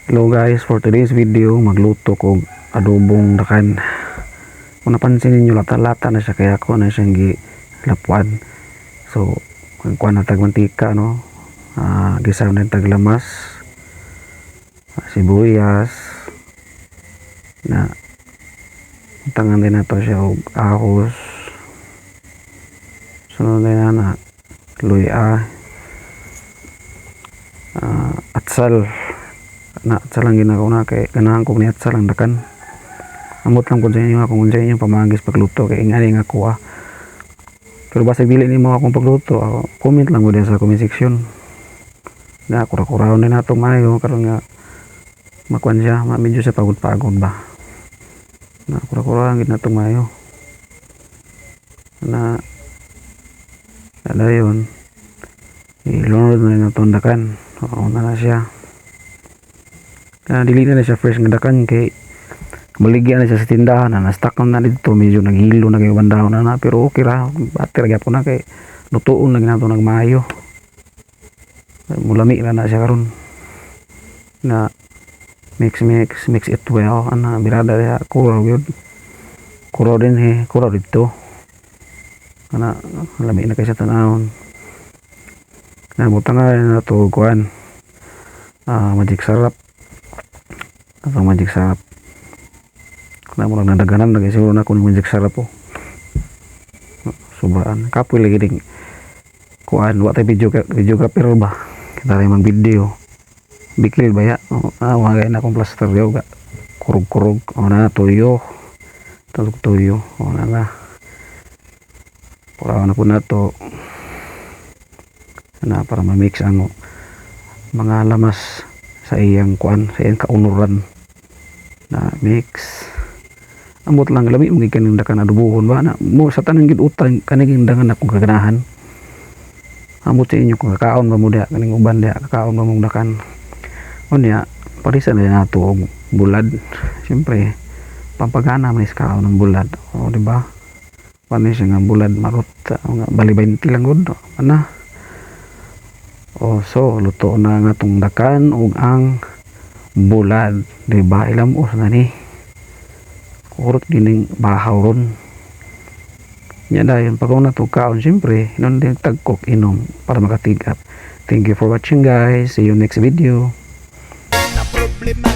Hello guys, for today's video magluto ko adobong dakan. Kung napansin ninyo, lata-lata na siya, kaya ako na siyang gilapuan. So kuha na tag mantika, no, gisaw na taglamas, sibuyas na tangan din na to siya, og ahos, sunod din na luya, atsal na atsal lang ginagawa na, kay ganahan ko ni atsal lang dakan. Amot lang po sa inyo kung sa inyo pamagis pagluto, kay ingani nga ko pero basta bili nimo akong pagluto, comment lang mo din sa comment section na kura-kuraon din nato mayo karon nga makuan siya, medyo sa pagod-pagod ba na kura-kuraon gid nato mayo na dayon ilunod na nato dakan. Na siya, dili na siya fresh nga dakan, kay baligyan na siya sa tindahan na na-stock na dito, medyo naghilo na kayo bandaw na, pero okay ra, bater gyapon na, kay lutuon lang nato nagmaayo, mulami na siya karon na mix it well. Ana birada ya kuraw gyud, kuraw din kuraw dito, ana lami na kay sa tanawon na butang na to kuan, magic sarap atau magic sarap na mo lang nadaganan lagi siguro na kung magic sarap po. Sobraan kapoy lagi ding kuan, wa tay videographer ba, kita rin mang video biklil baya, wagay na akong plaster yoga kurog na tuyo na pura na po na to na para ma-mix ang mga lamas sa iyang kuan, sa iyang kaunuran na mix. Amot lang lami mo gikan dakan adobohon ba na mo sa tanang gid utang kaning dangan akong kaganahan. Amot sa inyo kung kakaon ba mo dia kaning uban dia kakaon ba mo dakan unya parisa na nato og bulad. Siyempre pampagana man is kaon ng bulad, o di ba, panis nga bulad marot nga bali 20 lang gud ana. So luto na nga tong dakan ug ang bulad, di ba, ilamos na ni kurot gining bahaw ron nya dayon pag na to kaon, siyempre inon din tagkok inom para makatigap. Thank you for watching guys, see you next video. Na problema